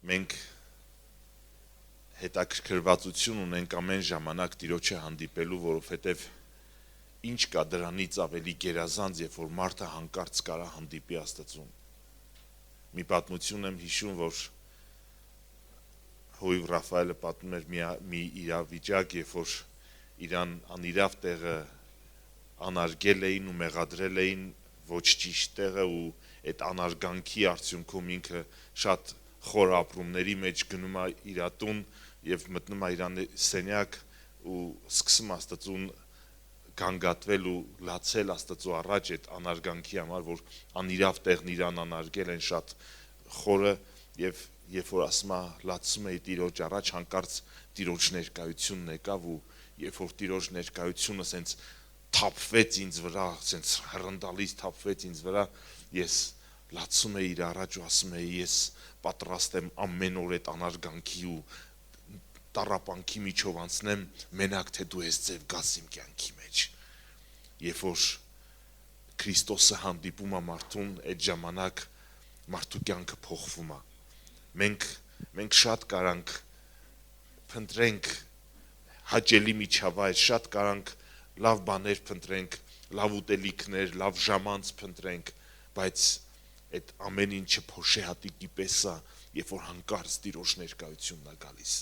մենք հետաքրքրվածություն ունենք ամեն ժամանակ Տիրոջը հանդիպելու, որովհետև ինչ կա դրանից ավելի գերազանց, երբ որ մարդը հանկարծ կարա հանդիպի Աստծուն։ Մի պատմություն եմ հիշում, որ Հոյվ Ռաֆայելը պատմում էր մի իրավիճակ, երբ որ իրան անիրավ տեղը անարգել էին ու մեղադրել էին ոչ ճիշտ տեղը ու այդ անարգանքի արդյունքում ինքը շատ խոր ապրումների մեջ գնում է իր տուն եւ մտնում է իր սենյակ ու սկսում Աստծուն գանգատվել ու լացել Աստծո առաջ այդ անարգանքի համար, որ անիրավ տեղն իրան անարգել են շատ խորը եւ երբ որ ասում է լացում է Տիրոջ առաջ, հանկարծ Տիրոջ ներկայությունն եկավ ու երբ որ Տիրոջ ներկայությունը սենց թափվեց ինձ վրա, սենց հռնդալից թափվեց ինձ վրա, ես լացում էի իր առաջ ու ասում էի, ես պատրաստ եմ ամեն օր այդ անարգանքի ու տառապանքի միջով անցնեմ, մենակ թե դու ես ձև գաս իմ կյանքի մեջ։ Երբ որ Քրիստոսը հանդիպում է մարդուն, այդ ժամանակ մարդու կյանքը փոխվում է։ Մենք շատ կարանք փնտրենք հաճելի միջավայր, շատ կարանք լավ բաներ փնտրենք, լավ ուտելիքներ, լավ ժամանց փնտրենք, բայց այդ ամեն ինչը փոշեհատիկի պես է, երբ որ հանկարծ Տիրոջ ներկայությունն է գալիս։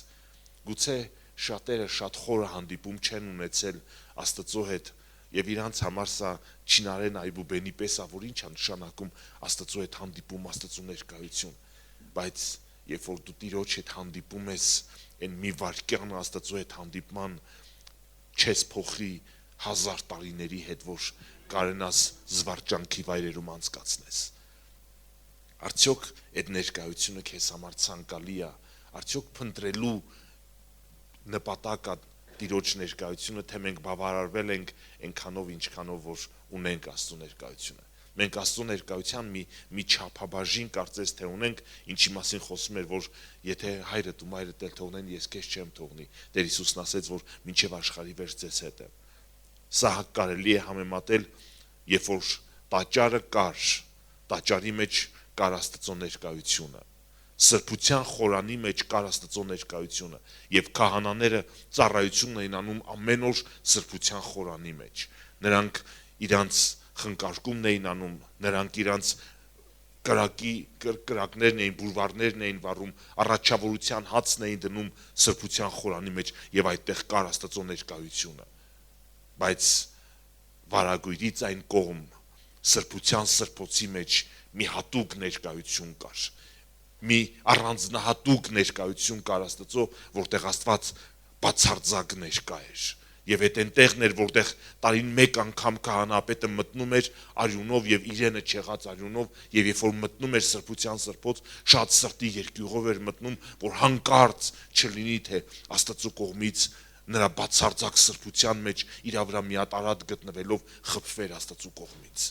Գուցե շատերը շատ խորը հանդիպում չեն ունեցել Աստծո հետ եւ իրանց համար սա չինարեն այբուբենի պես է, որ ինչ է նշանակում Աստծո հետ հանդիպում, Աստծո ներկայություն, բայց երբ որ դու Տիրոջ հետ հանդիպում ես, այն մի վայրկյան Աստծո հետ հանդիպման չես փոխի 1000 տարիների հետ, որ կարենաս զվարճանքի վայրերում անցկացնես։ Արդյոք այդ ներկայությունը քեզ համար ցանկալի է, արդյոք փնտրելու նպատակը Տիրոջ ներկայությունը, թե մենք բավարարվել ենք այնքանով, ինչքանով որ ունենք Աստծո ներկայությունը։ Մենք Աստծո ներկայության մի չափաբաժին կարծես թե ունենք, ինչի մասին խոսում էր, որ եթե հայրդ ու մայրդ էլ թողնեն, ես քեզ չեմ թողնի։ Տեր Հիսուսն ասեց, որ մինչև աշխարհի վերջ ձեզ հետ եմ։ Սա կարելի է համեմատել, երբ որ տաճարը կար, տաճարի մեջ կար Աստծո ներկայությունը, սրբության խորանի մեջ կար Աստծո ներկայությունը եւ քահանաները ծառայություն էին անում ամեն օր սրբության խորանի մեջ։ Նրանք իրանց խնկարկումն էին անում, նրանք իրանց կրակներն էին, բուրվարներն էին վառում, առաջավորության հացն էին դնում սրբության խորանի մեջ եւ այդտեղ կար Աստծո ներկայությունը։ Բայց վարագույրից այն կողմ սրբության սրբոցի մեջ մի հատուկ ներկայություն կար, մի առանձնահատուկ ներկայություն կար Աստծո, որտեղ Աստված բացարձակ ներկա էր։ Եվ այդ այնտեղն էր, որտեղ տարին մեկ անգամ քահանապետը մտնում էր արյունով եւ իրենը չեղած արյունով, եւ երբ որ մտնում էր սրբության սրբոց, շատ սրտի երկյուղով էր մտնում, որ հանկարծ չլինի թե Աստծո կողմից նրա բացարձակ սրբության մեջ իր վրա մի հատ արատ գտնվելով խփվեր Աստծո կողմից։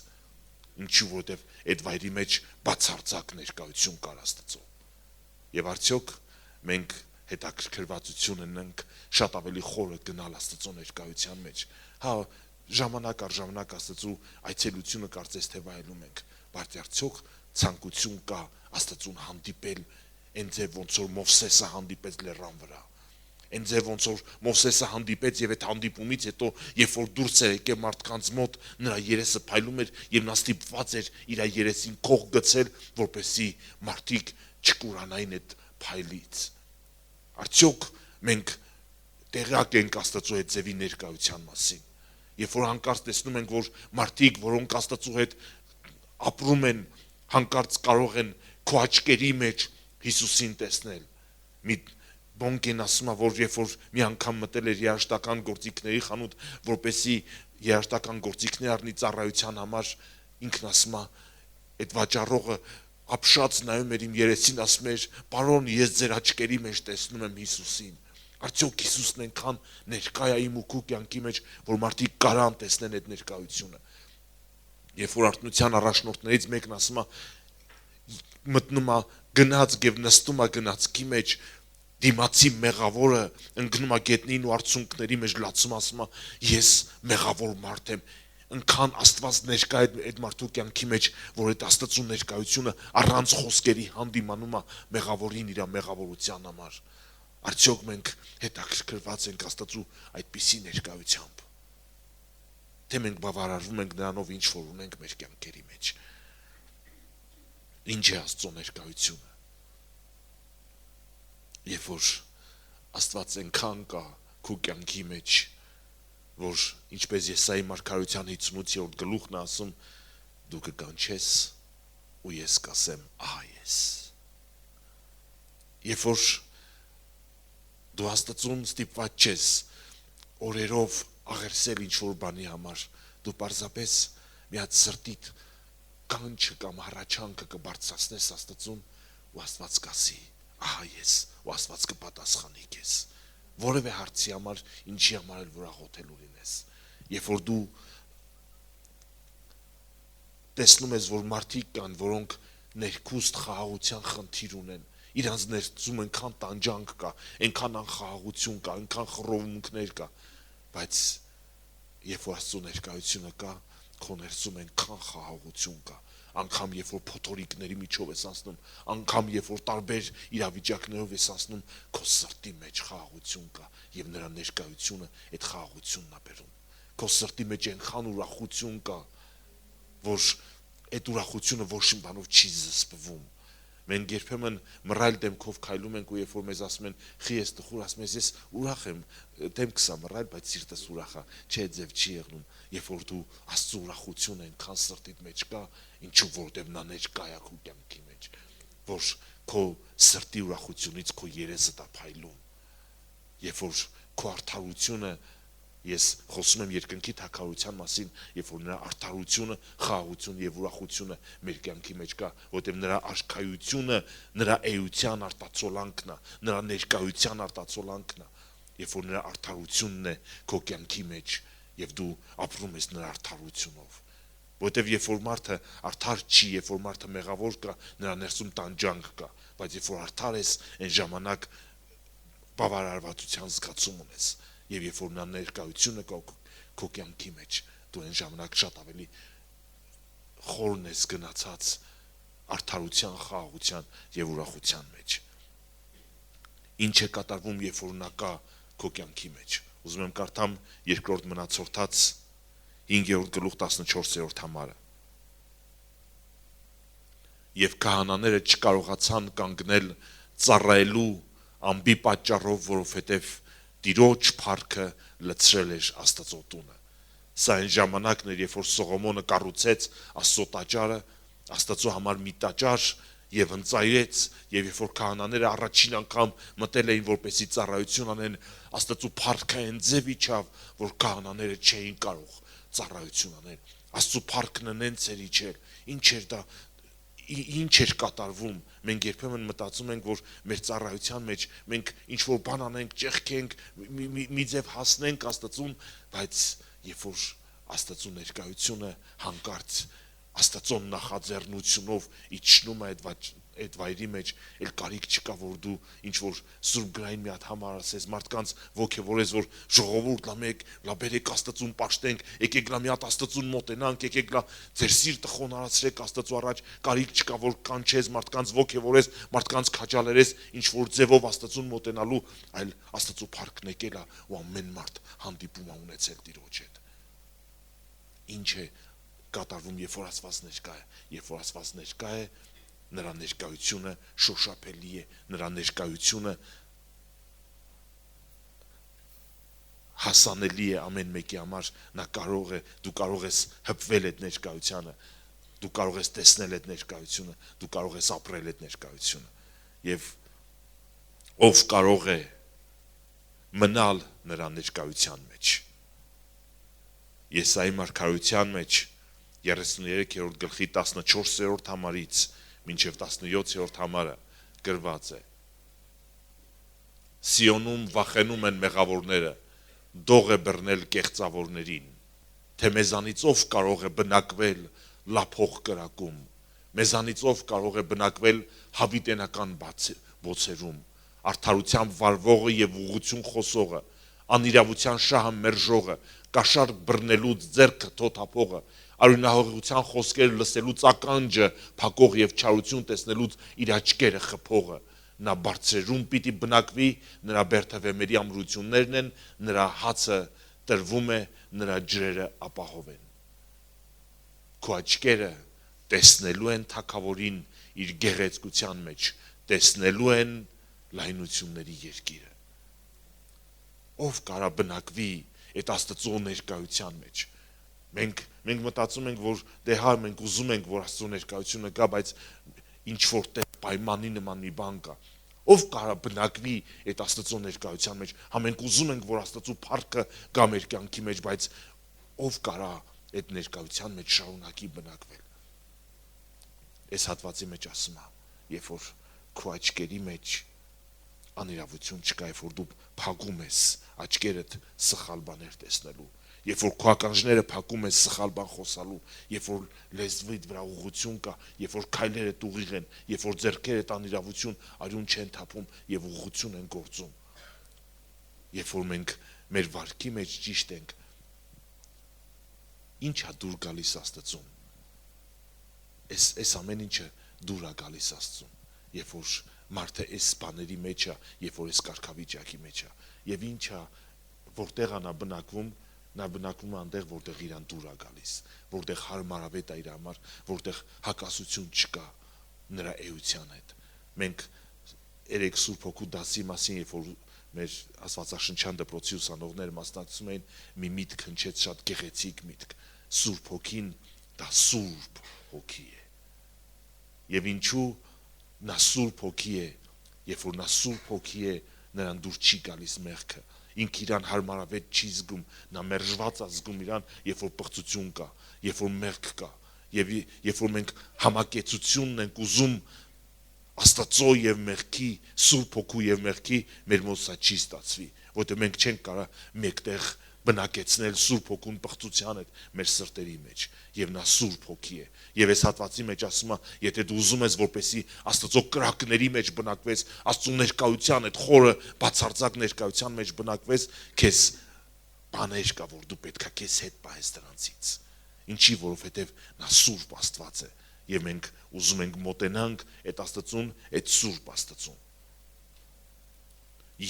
Ինչու, որտեվ այդ վայրի մեջ բացարձակ ներկայություն կար Աստծո։ Եվ արդյոք մենք հետաքրքրվածություն ունենք շատ ավելի խորը գնալ Աստծո ներկայության մեջ։ Հա, ժամանակ առ ժամանակ Աստծո այցելությունը կարծես թե վայելում ենք, բայց արդյոք ցանկություն կա Աստծուն հանդիպել այն ձև ոնց որ Մովսեսը հանդիպեց լեռան վրա։ Այն ձև ոնց որ Մովսեսը հանդիպեց եւ այդ հանդիպումից հետո երբ որ դուրս էր եկել մարդկանց մոտ, նրա երեսը փայլում էր եւ նա ստիպված էր իր երեսին քող գցել, որպեսզի մարդիկ չկուրանային այդ փայլից։ Արդյոք մենք տեղյակ ենք Աստծո հետ ձևի ներկայության մասին։ Երբ որ հանկարծ տեսնում ենք, որ մարդիկ, որոնք Աստծո հետ ապրում են, հանկարծ կարող են քո աչքերի մեջ Հիսուսին տեսնել։ Մի Բոնկեն ասում է, որ երբ որ մի անգամ մտել էր երաժշտական գործիքների խանութ, որպեսզի երաժշտական գործիքներ առնի ծառայության համար, ինքն ասում է, այդ վաճառողը ապշած նայում էր իմ երեսին, ասում էր, «Պարոն, ես ձեր աչքերի մեջ տեսնում եմ Հիսուսին»։ Արդյոք Հիսուսն այնքան ներկա է իմ ու քո կյանքի մեջ, որ մարդիկ կարան տեսնեն այդ ներկայությունը։ Երբ որ արթնության առաջնորդներից մեկն ասում է, մտնում է գնաց եւ նստում է գնացքի մեջ, դիմացի մեղավորը ընկնում է գետնին ու արցունքների մեջ լացում, ասում է, ես մեղավոր մարդ եմ, ընքան Աստված ներկա է այդ մարդու կյանքի մեջ, որ այդ Աստծո ներկայությունը առանց խոսքերի հանդիմանում է մեղավորին իր մեղավորության համար։ Արդյոք մենք հետաքրքրված ենք Աստծո այդպիսի ներկայությամբ, թե մենք բավարարվում ենք նրանով, ինչ որ ունենք մեր կյանքերի մեջ։ Ինչ է Աստծո ներկայությունը։ Երբ որ Աստված այնքան կա քո կյանքի մեջ, որ ինչպես Եսայի մարգարեության 58-րդ գլուխն ասում, դու կկանչես ու ես կասեմ ահա ես։ Երբ որ դու Աստծուն ստիպված ես օրերով աղերսել ինչ որ բանի համար, դու պարզապես մի հատ սրտիդ կանչը կամ հառաչանքը կբարձրացնես Աստծուն ու Աստված կասի ահա ես, ու Աստված կպատասխանի քեզ որևէ հարցի համար, ինչի համար էլ որ աղոթելու լինես։ Երբ որ դու տեսնում ես, որ մարդիկ կան, որոնք ներքուստ խաղաղության խնդիր ունեն, իրանց ներսում այնքան տանջանք կա, այնքան անխաղաղություն կա, այնքան խռովմունքներ կա, բայց երբ որ Աստծո ներկայությունը կա, քո ներսում այնքան խաղաղություն կա, անգամ երբ որ փոթորիկների միջով ես անցնում, անգամ երբ որ տարբեր իրավիճակներով ես անցնում, քո սրտի մեջ խաղաղություն կա եւ նրա ներկայությունը այդ խաղաղությունն է բերում։ Քո սրտի մեջ այնքան ուրախություն կա, որ այդ ուրախությունը ոչ մի բանով չի զսպվում։ Մենք երբեմն մռայլ դեմքով քայլում ենք ու երբ որ մեզ ասում են «Խի ես տխուր», ասում ես «Ես ուրախ եմ, դեմքս է մռայլ, բայց սիրտս ուրախ է», չէ, ձև չի եղնում։ Երբ որ դու Աստծո ուրախությունը այնքան սրտիդ մեջ կա, ինչու որտեղ նա ներկա է քո կյանքի մեջ, որ քո սրտի ուրախությունից քո երեսը դա փայլում։ Երբ որ քո արդարությունը, ես խոսում եմ երկնքի թագավորության մասին, երբ որ նրա արդարությունը, խաղաղությունը եւ ուրախությունը մեր կյանքի մեջ կա, որտեղ նրա արքայությունը, նրա էության արտացոլանքն է, նրա ներկայության արտացոլանքն է, երբ որ նրա արդարությունն է քո կյանքի մեջ եւ դու ապրում ես նրա արդարությունով։ Որտեւ երբ որ մարդը արդար չի, երբ որ մարդը մեղավոր կա, նրա ներսում տանջանք կա, բայց երբ որ արդար ես, այն ժամանակ բավարարվածության զգացում ունես։ Եվ երբ որ նա ներկայությունը քո կյանքի մեջ, դու այն ժամանակ շատ ավելի խորն ես գնացած արդարության, խաղաղության եւ ուրախության մեջ։ Ինչ է կատարվում, երբ որ նա կա քո կյանքի մեջ։ Ուզում եմ կարդամ երկրորդ մնացորդաց 5-րդ գլուխ 14-րդ համարը։ Եվ քահանաները չկարողացան կանգնել ծառայելու ամբի պատճառով, որովհետև Տիրոջ փառքը լցրել էր Աստծո տունը։ Սա այն ժամանակն էր, երբ որ Սողոմոնը կառուցեց Աստծո տաճարը, Աստծո համար մի տաճար եւ ընծայրեց, եւ երբ որ քահանաները առաջին անգամ մտել էին որպեսի ծառայություն անեն, Աստծո փառքը այն ձև իջավ, որ քահանաները չէին կարող ծառայություն անել։ Աստծո փառքն նենց էր իջել, ինչ էր դա, ինչ էր կատարվում։ Մենք երբեմն մտածում ենք, որ մեր ծառայության մեջ մենք ինչ որ բան անենք, ճեղքենք, մի ձև հասնենք Աստծուն, բայց երբ որ Աստծո ներկայությունը հանկարծ Աստծո նախաձեռնությունով իջնում է այդ վայրի մեջ, էլ կարիք չկա, որ դու ինչ որ սուրբ գրային մի հատ համար ասես, մարդկանց ոգևորես, որ ժողովուրդ լա մեկ, լա բերեք Աստծուն պաշտենք, եկեք լա մի հատ Աստծուն մոտենանք, եկեք լա ձեր սիրտը խոնարհացրեք Աստծո առաջ, կարիք չկա, որ կանչես մարդկանց ոգևորես, մարդկանց քաջալերես, ինչ որ ձևով Աստծուն մոտենալու, այլ Աստծո փառքն եկել է ու ամեն մարդ հանդիպում է ունեցել Տիրոջ հետ։ Ինչ է կատարվում, երբ որ Աստված ներկա է, երբ որ Աստված ներկա է, նրա ներկայությունը շոշափելի է, նրա ներկայությունը հասանելի է ամեն մեկի համար, նա կարող է, դու կարող ես հպվել այդ ներկայությանը, դու կարող ես տեսնել այդ ներկայությունը, դու կարող ես ապրել այդ ներկայությունը։ Եվ ով կարող է մնալ նրա ներկայության մեջ։ Եսայի մարգարեության մեջ 33-րդ գլխի 14-րդ համարից մինչև 17-րդ համարը գրված է. Սիոնում վախենում են մեղավորները, դող է բռնել կեղծավորներին, թե մեզանից ով կարող է բնակվել լափող կրակում, մեզանից ով կարող է բնակվել հավիտենական բոցերում, արդարությամբ վարվողը եւ ուղղություն խոսողը, անիրավության շահը մերժողը, կաշառք բռնելուց ձեռքը թոթափողը, արյունահեղության խոսքեր լսելուց ականջը փակող եւ չարություն տեսնելուց իր աչքերը խփողը, նա բարձրերում պիտի բնակվի, նրա բերդավեմերի ամրություններն են, նրա հացը տրվում է, նրա ջրերը ապահով են։ Քո աչքերը տեսնելու են թագավորին իր գեղեցկության մեջ, տեսնելու են լայնությունների երկիրը։ Ով կարա բնակվի այդ Աստծո ներկայության մեջ։ Մենք մտածում ենք, որ դե հա մենք ուզում ենք, որ Աստծո ներկայությունը գա, բայց ինչ որտեղ պայմանի նման մի բան կա։ Ով կարա բնակվի այդ Աստծո ներկայության մեջ։ Հա մենք ուզում ենք, որ Աստծո փառքը գա մեր կյանքի մեջ, բայց ով կարա այդ ներկայության մեջ շարունակի բնակվել։ Այս հատվածի մեջ ասում է, երբ որ քո աչքերի մեջ անիրավություն չկա, երբ որ դու փակում ես աչքերդ սխալ բաներ տեսնելու, երբ որ քո ականջները փակում ես սխալ բան խոսալու, երբ որ լեզվիդ վրա ուղղություն կա, երբ որ քայլերդ ուղիղ են, երբ որ ձեռքերդ անիրավություն արյուն չեն թափում եւ ուղղություն են գործում, երբ որ մենք մեր վարքի մեջ ճիշտ ենք, ինչ է դուր գալիս Աստծուն։ Այս ամեն ինչը դուր է գալիս Աստծուն, երբ որ մարդը այս բաների մեջ է, երբ որ այս կարգավիճակի մեջ է, եւ ինչ է, որտեղ նա բնակվում է այնտեղ, որտեղ իրան դուր է գալիս, որտեղ հարմարավետ է իր համար, որտեղ հակասություն չկա նրա էության հետ։ Մենք երեք Սուրբ Հոգու դասի մասին, երբ որ մեր աստվածաշնչյան դպրոցի ուսանողները մասնակցում էին, մի միտք հնչեց շատ գեղեցիկ միտք։ Սուրբ Հոգին դա Սուրբ Հոգի է։ Եվ ինչու նա Սուրբ Հոգի է, երբ որ նա Սուրբ Հոգի է, նրան դուր չի գալիս մեղքը, ինք իրան հարմարավետ չի զգում, նա մերժված է զգում իրան, երբ որ պղծություն կա, երբ որ մեղք կա, եւ երբ որ մենք համակեցությունն ենք ուզում Աստծո եւ մեղքի, Սուրբ Հոգու եւ մեղքի, մեր մոտ սա չի ստացվի, որտեղ մենք չենք կարող մեկտեղ բնակեցնել Սուրբ Հոգուն պղծության հետ մեր սրտերի մեջ, եւ նա Սուրբ Հոգի է։ Եվ այս հատվածի մեջ ասում է, եթե դու ուզում ես, որպեսի Աստծո կրակների մեջ բնակվես, Աստծո ներկայության այդ խորը բացարձակ ներկայության մեջ բնակվես, քեզ բաներ կա, որ դու պետքա քեզ հետ պահես դրանցից։ Ինչի, որովհետեւ նա Սուրբ Աստված է, եւ մենք ուզում ենք մոտենանք այդ Աստծուն, այդ Սուրբ Աստծուն։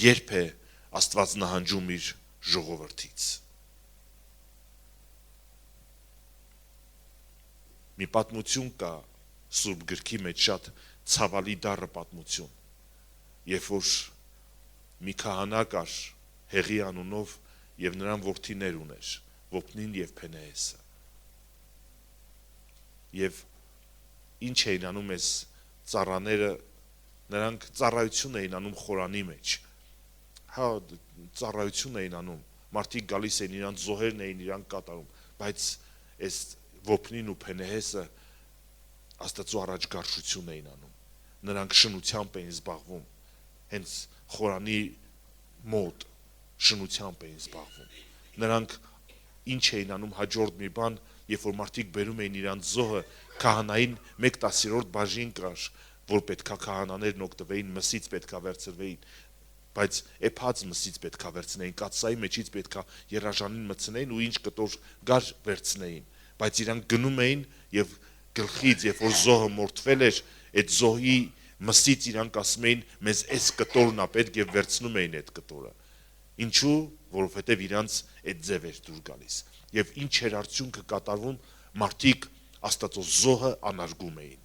Երբ է Աստված նահանջում իր ժողովրդից։ Մի պատմություն կա Սուրբ գրքի մեջ, շատ ցավալի դառը պատմություն, երբ որ մի քահանա կար Հեղի անունով եւ նրան որդիներ ուներ, Ոփնին եւ Փենեհեսը։ Եվ ինչ էին անում այս ծառաները, նրանք ծառայություն էին անում խորանի մեջ։ Հա, ծառայություն էին անում, մարդիկ գալիս էին, իրանց զոհերն էին իրանք կատարում, բայց այս Ոփնին ու Փենեհեսը Աստծո առաջ գարշություն էին անում, նրանք շնությամբ էին զբաղվում, հենց խորանի մոտ շնությամբ էին զբաղվում, նրանք ինչ էին անում հաջորդ մի բան, երբ որ մարդիկ բերում էին իրանց զոհը, քահանային 1/10 բաժին կար, որ պետքա քահանաներն օգտվեին, մսից պետքա վերցրվեին, բայց էփած մսից պետքա վերցնեին, կաթսայի մեջից պետքա երաժանին մտցնեին ու ինչ կտոր գար վերցնեին, բայց իրանք գնում էին եւ գլխից, երբ որ զոհը մորթվել էր, այդ զոհի մսից իրանք ասում էին, մեզ այս կտորն է պետք եւ վերցնում էին այդ կտորը։ Ինչու, որովհետեւ իրանց այդ ձև էր դուր գալիս։ Եվ ինչ էր արդյունքը կատարվում, մարդիկ Աստծո զոհը անարգում էին։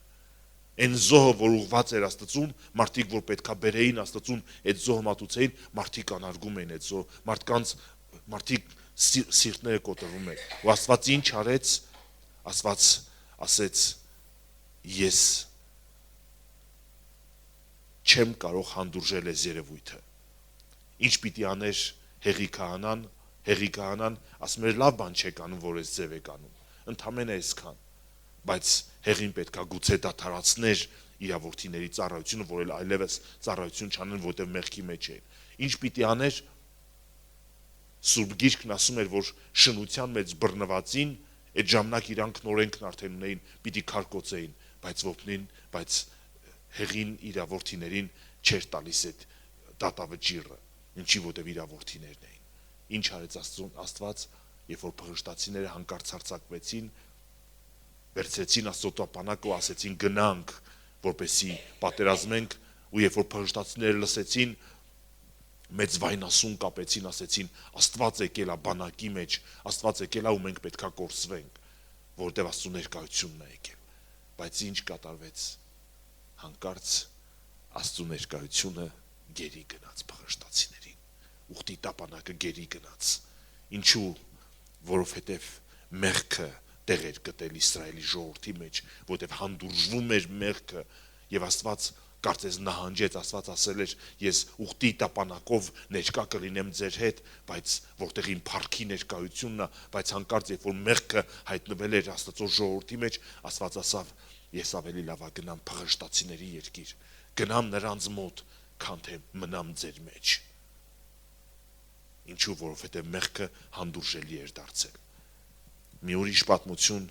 Այն զոհը, որ ուղված էր Աստծուն, մարդիկ որ պետքա բերեին Աստծուն, այդ զոհը մատուցեին, մարդիկ անարգում էին այդ զոհը, մարդիկ սիրտները կոտրվում են։ Ու Աստված ինչ արեց, Աստված ասեց, ես չեմ կարող հանդուրժել այս երևույթը։ Ինչ պիտի աներ Հեղի քահանան, ասում էր լավ բան չեք անում, որ այս ձև եք անում, ընդամենը այսքան, բայց Հեղին պետքա գուցե դադարեցներ իր որդիների ծառայությունը, որ էլ այլևս ծառայություն չանեն, որտեղ մեղքի մեջ էին։ Ինչ պիտի աներ, Սուրբ Գիրքն ասում էր, որ շնության մեջ բռնվածին, այդ ժամանակ իրանք նորենքն արդեն ունեին, պիտի քարկոծեին, բայց Հեղին իր որդիներին չէր տալիս այդ դատավճիռը, ինչի որտեղ իր որդիներն էին։ ինչ արեց Աստված, երբ որ փղշտացիները հանկարծ հարձակվեցին, վերցրեցին Աստծո տապանակը ու ասեցին գնանք, որպեսի պատերազմենք, ու երբ որ փղշտացիները լսեցին, մեծ վայնասուն կապեցին, ասեցին Աստված եկել է բանակի մեջ, Աստված եկել է ու մենք պետքա կորսվենք, որովհետև Աստծո ներկայությունն է եկել, բայց ինչ կատարվեց, հանկարծ Աստծո ներկայությունը գերի գնաց փղշտացիներին, ուխտի տապանակը գերի գնաց, ինչու, որովհետև մեղքը տեղ էր գտել Իսրայելի ժողովրդի մեջ, որովհետև հանդուրժվում էր մեղքը, եւ Աստված կարծես նահանջեց, Աստված ասել էր, ես ուխտի տապանակով ներկա կլինեմ ձեր հետ, բայց որտեղ իմ փառքի ներկայությունն է, բայց հանկարծ երբ որ մեղքը հայտնվել էր Աստծո ժողովրդի մեջ, Աստված ասավ, ես ավելի լավ գնամ փղշտացիների երկիր, գնամ նրանց մոտ, քան թե մնամ ձեր մեջ։ Ինչու, որովհետև մեղքը հանդուրժելի էր դարձել։ Մի ուրիշ պատմություն,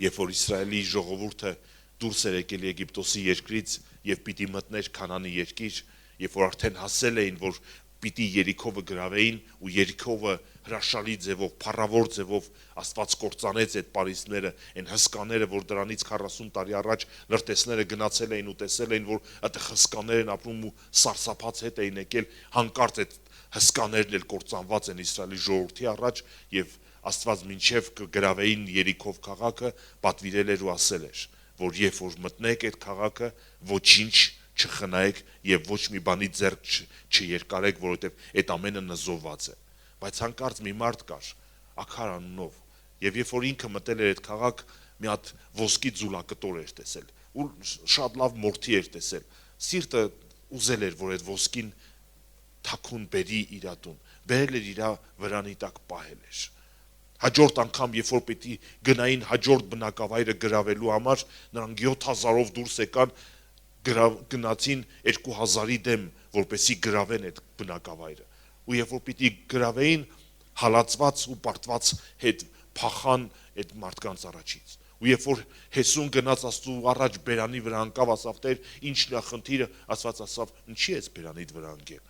երբ որ Իսրայելի ժողովուրդը դուրս էր եկել Եգիպտոսի երկրից եւ պիտի մտներ Քանանի երկիր, երբ որ արդեն հասել էին, որ պիտի Երիքովը գրավեին ու Երիքովը հրաշալի ձևով, փառավոր ձևով Աստված կործանեց այդ պարիսպները, այն հսկաները, որ դրանից 40 տարի առաջ լրտեսները գնացել էին ու տեսել էին, որ այդտեղ հսկաներ են ապրում ու սարսափած հետ էին եկել, հանկարծ այդ հսկաներն էլ կործանված են Իսրայելի ժողովրդի առաջ եւ Աստված մինչև կգրավեին Երիքով քաղաքը, պատվիրել էր ու ասել էր, որ երբ որ մտնեք այդ քաղաքը, ոչինչ չխնայեք եւ ոչ մի բանի ձեռք չերկարեք, որովհետեւ այդ ամենը նզովված է։ Բայց հանկարծ մի մարդ կար, Աքար անունով, եւ երբ որ ինքը մտել էր այդ քաղաք, մի հատ ոսկի ձուլակտոր էր տեսել, ու շատ լավ մորթի էր տեսել։ Սիրտը ուզել էր, որ այդ ոսկին թաքուն բերի իր ատուն, բերել էր իր վրանի տակ պահել էր։ Հաջորդ անգամ, երբ որ պիտի գնային հաջորդ բնակավայրը գրավելու համար, նրանք 7000-ով դուրս եկան, գնացին 2000-ի դեմ, որպեսի գրավեն այդ բնակավայրը։ Ու երբ որ պիտի գրավեին, հալածված ու պարտված հետ փախան այդ մարդկանց առաջից։ Ու երբ որ Հեսուն գնաց Աստծու առաջ բերանի վրա անկավ, ասավ Տեր, ի՞նչն է խնդիրը, Աստված ասավ, ինչի՞ ես բերանիդ վրա անկել,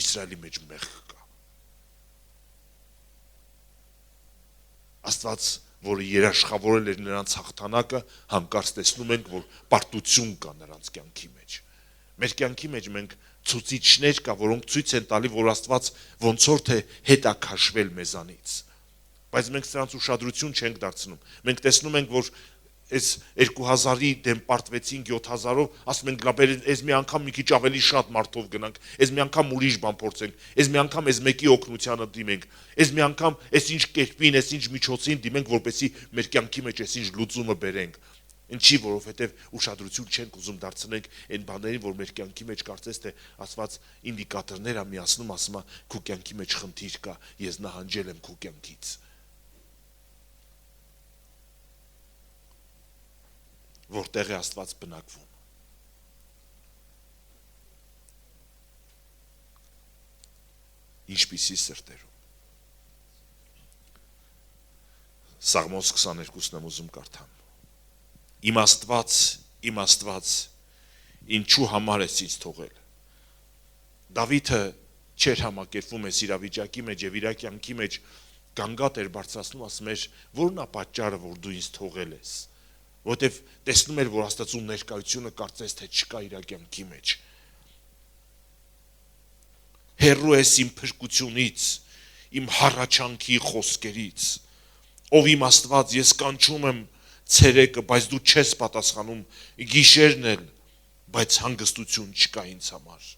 Իսրայելի մեջ մեղք կա։ Աստված, որը երաշխավորել էր նրանց հաղթանակը, հանկարծ տեսնում ենք, որ պարտություն կա նրանց կյանքի մեջ։ Մեր կյանքի մեջ մենք ցուցիչներ կա, որոնք ցույց են տալի, որ Աստված ոնց որ թե հետ է քաշվել մեզանից։ Բայց մենք սրանց ուշադրություն չենք դարձնում։ Մենք տեսնում ենք, որ այս 2000-ի դեմ պարտվեցին 7000-ով, ասում ենք լավ, այս մի անգամ մի քիչ ավելի շատ մարդով գնանք, այս մի անգամ ուրիշ բան փորձենք, այս մի անգամ այս մեկի օգնությանը դիմենք, այս մի անգամ այս ինչ կերպին, այս ինչ միջոցին դիմենք, որպեսզի մեր կյանքի մեջ այս ինչ լուծումը բերենք։ Ինչի, որովհետև ուշադրություն չենք ուզում դարձնենք այն բաներին, որ մեր կյանքի մեջ կարծես թե Աստված ինդիկատորներ է միացնում, ասում է քո կյանքի մեջ խնդիր կա, ես նահանջել եմ քո կյանքից։ Որտեղ է Աստված բնակվում։ Ինչպիսի սրտերում։ Սաղմոս 22-ն եմ ուզում կարդամ։ Իմ Աստված, ինչու համար ես ինձ թողել։ Դավիթը չէր համակերպվում այս իրավիճակի մեջ եւ իր կյանքի մեջ գանգատ էր բարձրացնում, ասում էր, որն է պատճառը, որ դու ինձ թողել ես։ Որտեվ տեսնում էր, որ Աստծո ներկայությունը կարծես թե չկա իր կյանքի մեջ։ Հեռու ես իմ փրկությունից, իմ հառաչանքի խոսքերից։ Ով իմ Աստված, ես կանչում եմ ցերեկը, բայց դու չես պատասխանում, գիշերն էլ, բայց հանգստություն չկա ինձ համար։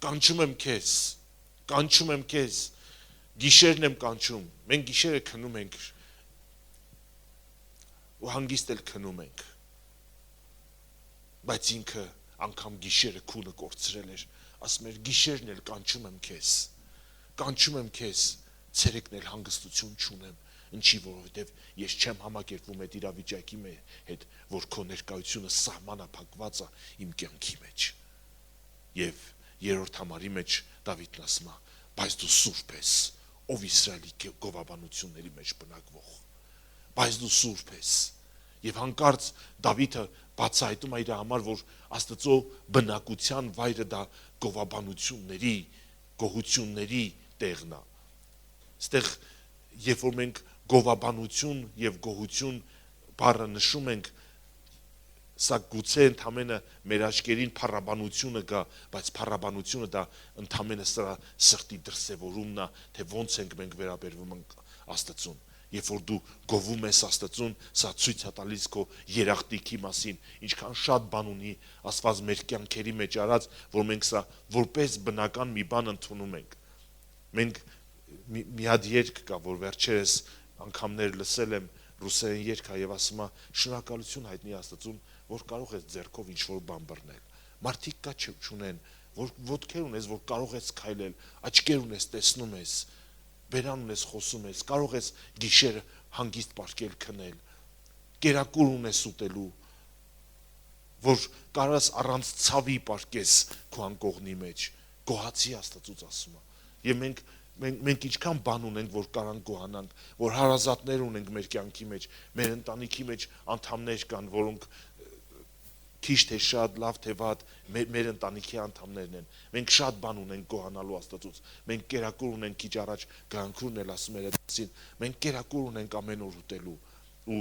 Կանչում եմ քեզ, գիշերն եմ կանչում, մենք գիշերը քնում ենք ու հանգիստ էլ քնում ենք, բայց ինքը անգամ գիշերը քունը կորցրել էր, ասում էր գիշերն էլ կանչում եմ քեզ, ցերեկն էլ հանգստություն չունեմ, ինչի, որովհետև ես չեմ համակերպվում այդ իրավիճակի հետ, որ քո ներկայությունը սահմանափակված է իմ կյանքի մեջ։ Եվ երրորդ համարի մեջ Դավիթն ասում է, բայց դու սուրբ ես, ով Իսրայելի գովաբանությունների մեջ բնակվող, բայց դու սուրբ ես։ Եվ հանկարծ Դավիթը բացահայտում է իր համար, որ Աստծո բնակության վայրը դա գովաբանությունների գոհությունների տեղն է։ Այստեղ երբ որ մենք գովաբանություն եւ գոհություն բառը նշում ենք, սա գուցե ընդամենը մեր աչքերին փառաբանությունը գա, բայց փառաբանությունը դա ընդամենը սրա սրտի դրսևորումն է, թե ոնց ենք մենք վերաբերվում ենք Աստծուն։ Երբ որ դու գովում ես Աստծուն, սա ցույց է տալիս քո երախտիկի մասին, ինչքան շատ բան ունի Աստված մեր կյանքերի մեջ արած, որ մենք սա որպես բնական մի բան ընդունում ենք։ Մենք մի հատ երգ կա, որ վերջերս անգամներ լսել եմ, ռուսերեն երգ է եւ ասում է շնորհակալություն հայտնի Աստծուն, որ կարող ես ձեռքով ինչ-որ բան բռնել։ Մարդիկ կա չունեն, որ ոտքեր ունես, որ կարող ես քայլել, աչքեր ունես, տեսնում ես, բերան ունես, խոսում ես, կարող ես գիշերը հանգիստ պարկել քնել, կերակուր ունես ուտելու, որ կարաս առանց ցավի պարկես քո անկողնի մեջ, գոհացի Աստծուց ասում է։ Եվ մենք ինչքան բան ունենք, որ կարան գոհանանք, որ հարազատներ ունենք մեր կյանքի մեջ, մեր ընտանիքի մեջ անդամներ կան, որոնք քիչ թե շատ, լավ թե վատ, մեր ընտանիքի անդամներն են։ Մենք շատ բան ունենք գոհանալու Աստծուց։ Մենք կերակուր ունենք, քիչ առաջ Գայանքուրն էլ ասում էր այդտեսին, մենք կերակուր ունենք ամեն օր ուտելու ու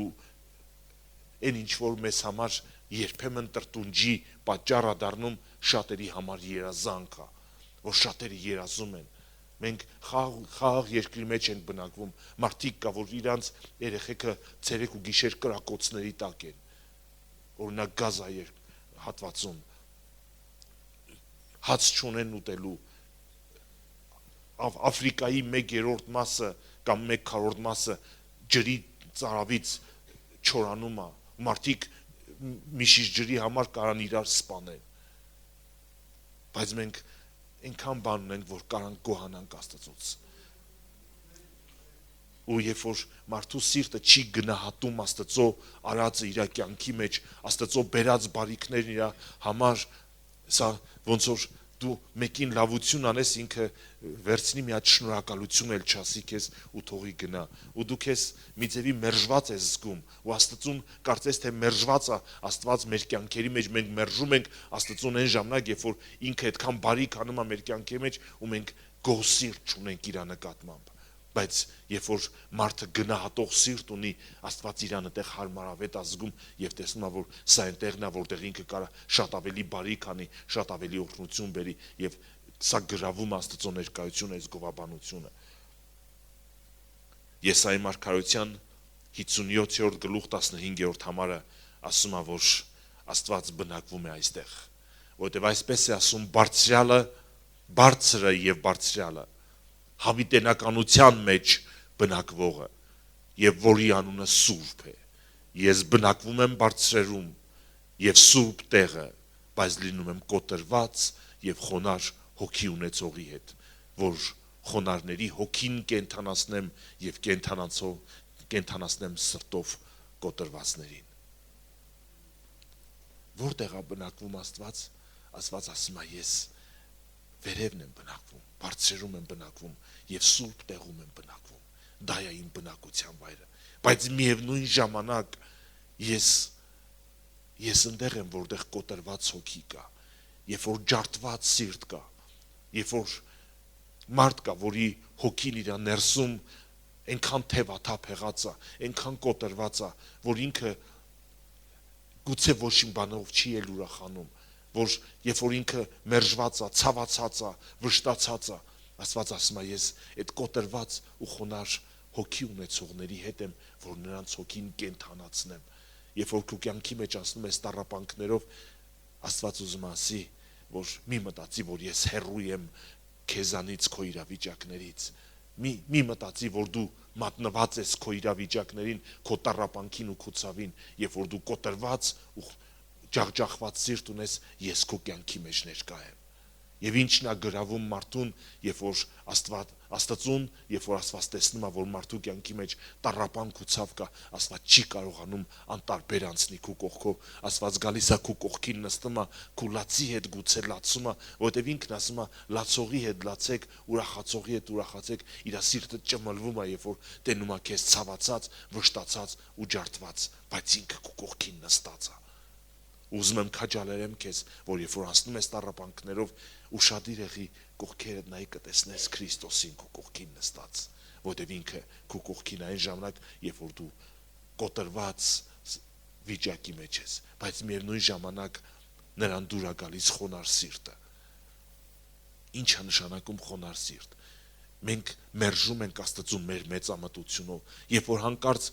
այն ինչ որ մեզ համար երբեմն տրտունջի պատճառ է դառնում, շատերի համար երազանք է, որ շատերը երազում են։ Մենք խաղաղ երկրի մեջ ենք բնակվում, մարդիկ կա, որ իրանց երեխեքը ցերեկ ու գիշեր կրակոցների տակ են, օրինակ Գազա հատվածում, հաց չունեն ուտելու, Աֆրիկայի 1/3 մասը կամ 1/4 մասը ջրի ծարավից չորանում է, մարդիկ մի շիշ ջրի համար կարան իրար սպանեն, բայց մենք այնքան բան ունենք, որ կարանք գոհանանք Աստծուց։ Ու երբ որ մարդու սիրտը չի գնահատում Աստծո արածը իր կյանքի մեջ, Աստծո բերած բարիքներն իր համար, սա ոնց որ դու մեկին լավություն անես, ինքը վերցնի մի հատ շնորհակալություն էլ չասի քեզ ու թողի գնա, ու դու քեզ մի ձևի մերժված ես զգում, ու Աստծուն կարծես թե մերժված է Աստված մեր կյանքերի մեջ, մենք մերժում ենք Աստծուն այն ժամանակ, երբ որ ինքը այդքան բարիք անում է մեր կյանքի մեջ, ու մենք գոհ սիրտ չունենք իր նկատմամբ։ Բայց երբ որ մարդը գնահատող սիրտ ունի, Աստված իրան այդտեղ հարմարավետ ազգում եւ տեսնում է, որ սա այնտեղն է, որտեղ ինքը կարա շատ ավելի բարիք անի, շատ ավելի օգնություն բերի եւ սա գրավում Աստծո ներկայությունը, այս գովաբանությունը։ Եսայի մարգարոության 57-րդ գլուխ 15-րդ համարը ասում է, որ Աստված բնակվում է այստեղ, որտեղ այսպես է ասում բարձրյալը, բարձրը եւ բարձրյալը, հավիտենականության մեջ բնակվողը եւ որի անունը Սուրբ է։ Ես բնակվում եմ բարձրերում եւ սուրբ տեղը, բայց լինում եմ կոտրված եւ խոնար հոգի ունեցողի հետ, որ խոնարների հոգին կենթանացնեմ եւ կենթանացնեմ սրտով կոտրվածներին։ Որտեղ է բնակվում Աստված? Աստված ասում է ես վերևն եմ բնակվում, բարձրերում եմ բնակվում եւ սուրբ տեղում եմ բնակվում։ Դա է իմ բնակության վայրը, բայց միևնույն ժամանակ ես ընդեղ եմ, որտեղ կոտրված հոգի կա, երբ որ ջարդված սիրտ կա, երբ որ մարդ կա, որի հոգին իր ներսում այնքան թևաթափ եղած է, այնքան կոտրված է, որ ինքը գուցե ոչ մի բանով չի էլ ուրախանում, որ երբ որ ինքը մերժված է, ցավացած է, վշտացած է, Աստված ասում է ես այդ կոտրված ու խոնար հոգի ունեցողների հետ եմ, որ նրանց հոգին կենթանացնեմ։ Երբ որ քո կյանքի մեջ անցնում ես տառապանքներով, Աստված ուզում է ասի, որ մի մտածի, որ ես հեռու եմ քեզանից, քո իրավիճակներից։ Մի մտածի, որ դու մատնված ես քո իրավիճակներին, քո տառապանքին ու քո ցավին, երբ որ դու կոտրված ու ջախջախված սիրտ ունես, ես քո կյանքի մեջ ներկա եմ։ Եվ ինչն է գրավում մարդուն, երբ որ Աստծուն, երբ որ Աստված տեսնում է, որ մարդու կյանքի մեջ տառապանք ու ցավ կա, Աստված չի կարողանում անտարբեր անցնի քո կողքով, Աստված գալիս է քո կողքին, նստում է քո լացի հետ, գուցե լացում է, որովհետև ինքն ասում է լացողի հետ լացեք, ուրախացողի հետ ուրախացեք, իր սիրտը ճմլվում է, երբ որ տենում է քեզ ցավացած, վշտացած ու ջարդված, բայց ինքը քո կողքին նստած է։ Ուզում եմ քաջալերեմ քեզ, որ երբ որ անցնում ես տառապանքներով, ուշադիր եղի կողքերդ նայի կտեսնես Քրիստոսին քո կողքին նստած, որտեղ ինքը քո կողքին այն ժամանակ, երբ որ դու կոտրված վիճակի մեջ ես, բայց միևնույն ժամանակ նրան դուր է գալիս խոնար սիրտը։ Ինչ է նշանակում խոնար սիրտ։ Մենք մերժում ենք Աստծուն մեր մեծամտությունով, երբ որ հանկարծ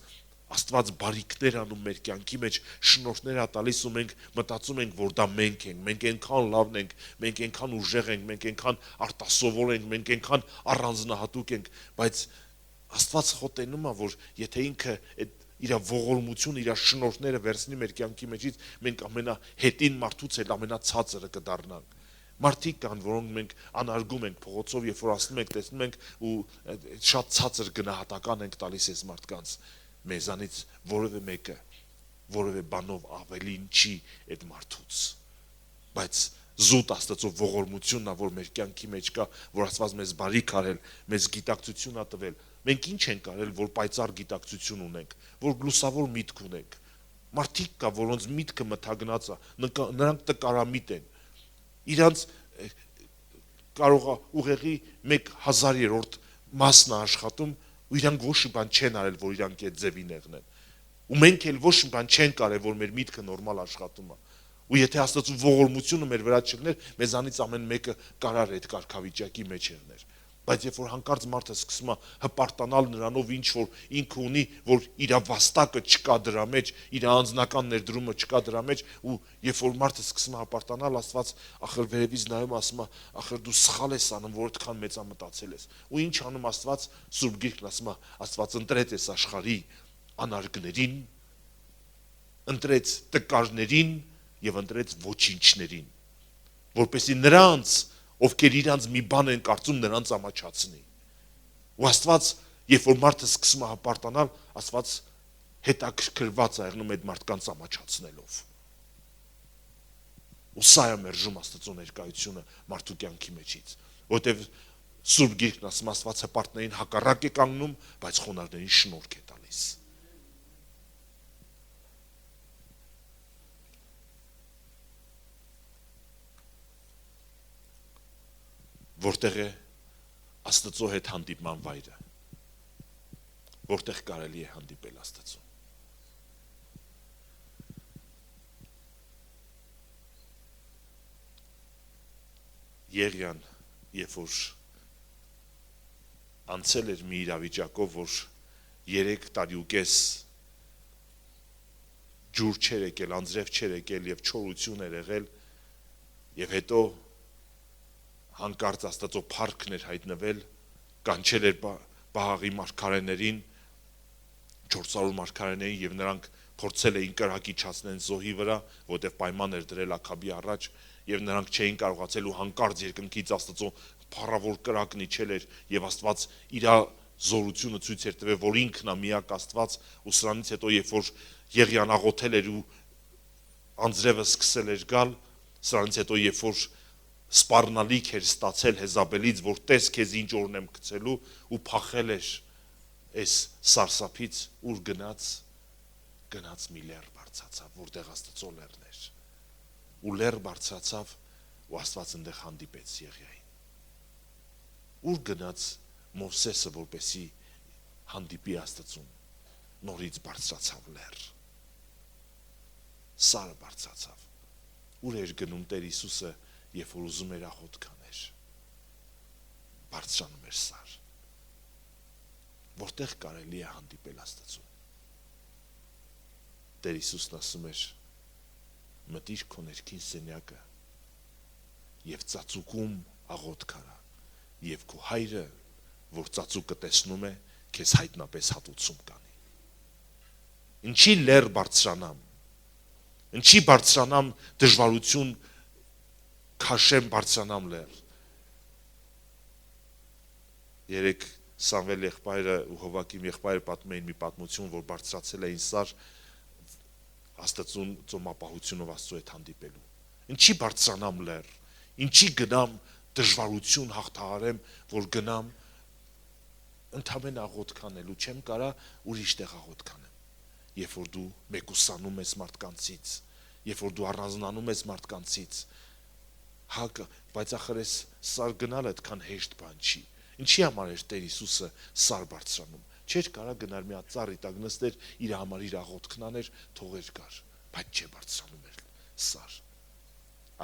Աստված բարիքներ անում մեր կյանքի մեջ, շնորհներ է տալիս ու մենք մտածում ենք, որ դա մենք ենք, մենք այնքան լավն ենք, մենք այնքան ուժեղ ենք, մենք այնքան արտասովոր ենք, մենք այնքան առանձնահատուկ ենք, բայց Աստված խոտենում է, որ եթե ինքը այդ իր ողորմություն, իր շնորհները վերցնի մեր կյանքի մեջից, մենք ամենահետին մարդուց էլ ամենացածրը կդառնանք։ Մարդիկ կան, որոնք մենք անարգում ենք փողոցով, երբ որ ասում ենք, տեսնում ենք ու շատ ցածր գնահատական ենք տալիս այս մարդկանց։ Մեզանից որևէ մեկը որևէ բանով ավելին չի այդ մարդուց, բայց զուտ Աստծո ողորմությունն է, որ մեր կյանքի մեջ կա, որ Աստված մեզ բարիք արել, մեզ գիտակցություն է տվել։ Մենք ինչ ենք արել, որ պայծառ գիտակցություն ունենք, որ լուսավոր միտք ունենք։ Մարդիկ կա, որոնց միտքը մթագնած է, նրանք տկարամիտ են, իրանց կարող է ուղեղի 1/1000 մասն է աշխատում ու իրանք ոչ մի բան չեն արել, որ իրանք այդ ձևին եղնեն։ Ու մենք էլ ոչ մի բան չենք արել, որ մեր միտքը նորմալ աշխատում է։ Ու եթե Աստծո ողորմությունը մեր վրա չլներ, մեզանից ամեն մեկը կարար այդ կարգավիճակի մեջ եղներ։ Բայց երբ որ հանկարծ մարդը սկսում է հպարտանալ նրանով, ինչ որ ինքը ունի, որ իր վաստակը չկա դրա մեջ, իր անձնական ներդրումը չկա դրա մեջ, ու երբ որ մարդը սկսում է հպարտանալ, Աստված ախր վերևից նայում ասում է, ախր դու սխալ ես անում, որ այդքան մեծամտածել ես։ Ու ինչ անում Աստված, Սուրբ Գիրքն ասում է, Աստված ընտրեց այս աշխարհի անարգներին, ընտրեց տկարներին եւ ընտրեց ոչինչներին, որպեսզի նրանց, ովքեր իրանց մի բան են կարծում, նրանց ամաչացնի։ Ու Աստված, երբ որ մարդը սկսում է հպարտանալ, Աստված հետաքրքրված է եղնում այդ մարդկանց ամաչացնելով։ Ու սա է մերժում Աստծո ներկայությունը մարդու կյանքի մեջից, որտեղ Սուրբ Գիրքն ասում, Աստված հպարտներին հակառակ է կանգնում, բայց խոնարհներին շնորհք է տալիս։ Որտեղ է Աստծո հետ հանդիպման վայրը, որտեղ կարելի է հանդիպել Աստծուն։ Եղիան, երբ որ անցել էր մի իրավիճակով, որ 3 տարուկես ջուր չէր եկել, անձրև չէր եկել եւ չորություն էր եղել, եւ հետո հանկարծ Աստծո փառքն էր հայտնվել, կանչել էր Բաղի մարգարեներին, 400 մարգարեներին, եւ նրանք փորձել էին կրակիչացնել զոհի վրա, որտեղ պայման էր դրել Աքաբի առաջ, եւ նրանք չէին կարողացել ու հանկարծ երկնքից Աստծո փառավոր կրակն իջել էր եւ Աստված իր զորությունը ցույց էր տվել, որ ինքն է միակ Աստված, ու սրանից հետո երբ որ Եղիան աղոթել էր ու անձրևը սկսել էր գալ, սրանից հետո երբ որ սպառնալիք էր ստացել Հեզաբելից, որ տես քեզ ինչ օրն եմ գցելու, ու փախել էր այս սարսափից, ուր գնաց մի լեռ բարձրացավ, որտեղ Աստծո լեռն էր, ու լեռ բարձրացավ ու Աստված այնտեղ հանդիպեց Եղիային։ Ուր գնաց Մովսեսը, որպեսի հանդիպի Աստծուն, նորից բարձրացավ լեռ, սարը բարձրացավ։ Ուր էր գնում Տեր Հիսուսը, երբ որ ուզում էր աղոթ կաներ, բարձրանում էր սար, որտեղ կարելի է հանդիպել Աստծուն։ Տեր Հիսուսն ասում էր, մտիր քո ներքին սենյակը եւ ծածուկում աղոթ կարա, եւ քո հայրը, որ ծածուկը տեսնում է, քեզ հայտնապես հատուցում կանի։ Ինչի լեռ բարձրանամ, ինչի բարձրանամ դժվարություն քաշեմ բարձրանամ լեռ։ Երեք Սամվել եղբայրը ու Հովակիմ եղբայրը պատմում էին մի պատմություն, որ բարձրացել էին սար Աստծուն ծոմապահությունով Աստծո հետ հանդիպելու։ Ինչի բարձրանամ լեռ, ինչի գնամ դժվարություն հաղթահարեմ, որ գնամ ընդհանրեն աղոթ կանելու, չեմ կարա ուրիշ տեղ աղոթ կանեմ։ Երբ որ դու մեկուսանում ես մարդկանցից, երբ որ դու առանձնանում ես մարդկանցից, բայց ախր ես սար գնալ այդքան հեշտ բան չի, ինչի համար էր Տեր Հիսուսը սար բարձրանում, չէր կարա գնար մի հատ ծառի տակ նստեր, իր համար իր աղոթքն աներ, թողեր գար, բայց չէ բարձրանում էր սար,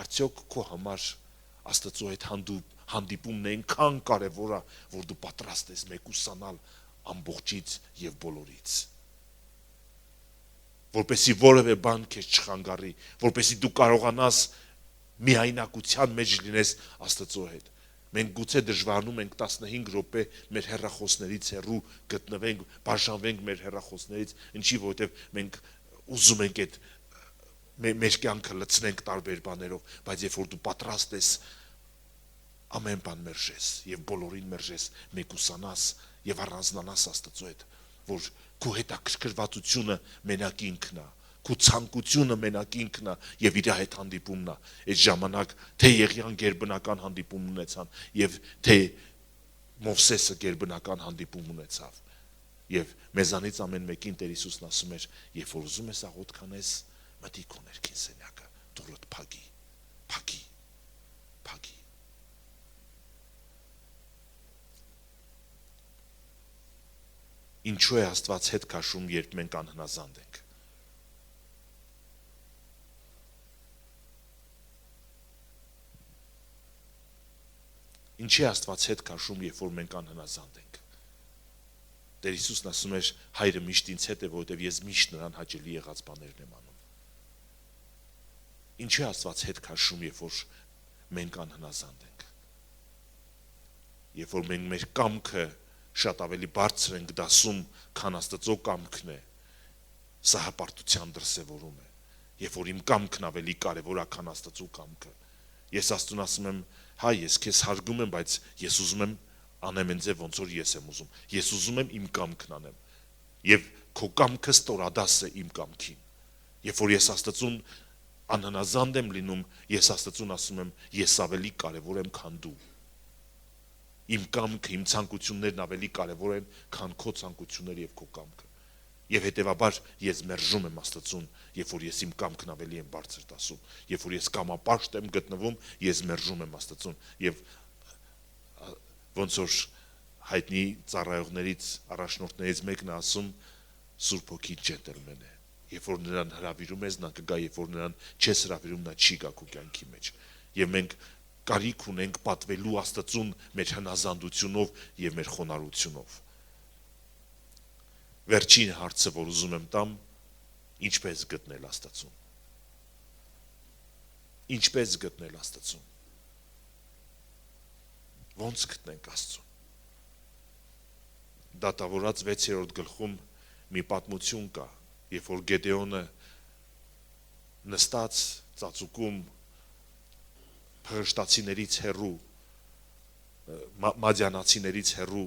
արդյոք քո համար Աստծո հետ հանդիպումն այնքան կարևոր է, որ դու պատրաստ ես մեկուսանալ ամբողջից եւ բոլորից, որպեսի որևէ բան քեզ չխանգարի, որպեսի դու կարողանաս միայնակության մեջ լինես Աստծո հետ, մենք գուցե դժվարանում ենք 15 րոպե մեր հեռախոսներից հեռու գտնվենք, բաժանվենք մեր հեռախոսներից, ինչի որովհետև մենք ուզում ենք այդ մեր կյանքը լցնենք տարբեր բաներով, բայց երբ որ դու պատրաստ ես ամեն բան մերժես եւ բոլորին մերժես, մեկուսանաս եւ առանձնանաս Աստծո հետ, որ քո հետաքրքրվածությունը մենակ ինքն է, քո ցանկությունը մենակ ինքն է եւ իր հետ հանդիպումն է, այդ ժամանակ թե Եղիան գերբնական հանդիպում ունեցան եւ թե Մովսեսը գերբնական հանդիպում ունեցավ եւ մեզանից ամեն մեկին Տեր Հիսուսն ասում էր, երբ որ ուզում ես աղոթք անես, մտի քո ներքին սենյակը, դուրդ փակի, փակի, փակի։ Ինչու է Աստված հետ քաշում, երբ մենք անհնազանդ ենք։ Ինչի է Աստված հետ քաշում, երբ որ մենք անհնազանդ ենք։ Տեր Հիսուսն ասում էր, Հայրը միշտ ինձ հետ է, որովհետև ես միշտ նրան հաճելի եղած բաներն եմ անում։ Ինչի է Աստված հետ քաշում, երբ որ մենք անհնազանդ ենք։ Երբ որ մենք մեր կամքը շատ ավելի բարձր ենք դասում, քան Աստծո կամքն է, սա հպարտության դրսևորում է, երբ որ իմ կամքն ավելի կարևոր է, քան Աստծո կամքը, ես Աստծուն ասում եմ, հայ, ես քեզ հարգում եմ, բայց ես ուզում եմ անեմ ինձ ոնց որ ես եմ ուզում, ես ուզում եմ իմ կամքն անեմ, եւ քո կամքը ստորադաս է իմ կամքին, երբ որ ես Աստծուն անհնազանդ եմ լինում, ես Աստծուն ասում եմ, ես ավելի կարևոր եմ, քան դու, իմ կամքը, իմ ցանկություններն ավելի կարևոր են, քան քո ցանկությունները եւ քո կամքը։ Եվ հետեւաբար ես մերժում եմ Աստծուն, երբ որ ես իմ կամքն ավելի եմ բարձր տասում, երբ որ ես կամապաշտ եմ գտնվում, ես մերժում եմ Աստծուն եւ ոնց որ հայտնի ծառայողներից, առաջնորդներից մեկն է ասում, Սուրբ Հոգի ջենտլմեն է։ Երբ որ նրան հրավիրում ես, նա կգա, երբ որ նրան չես հրավիրում, նա չի գա քո կյանքի մեջ։ Եվ մենք կարիք ունենք պատվելու Աստծուն մեր հնազանդությունով եւ մեր խոնարհությունով։ Վերջին հարցը, որ ուզում եմ տամ, ինչպես գտնել Աստծուն։ Ինչպես գտնել Աստծուն։ Ոնց գտնենք Աստծուն։ Դատավորաց 6-րդ գլխում մի պատմություն կա, երբ որ Գեդեոնը նստած ծածուկում փրշտացիներից հեռու, մադյանացիներից հեռու,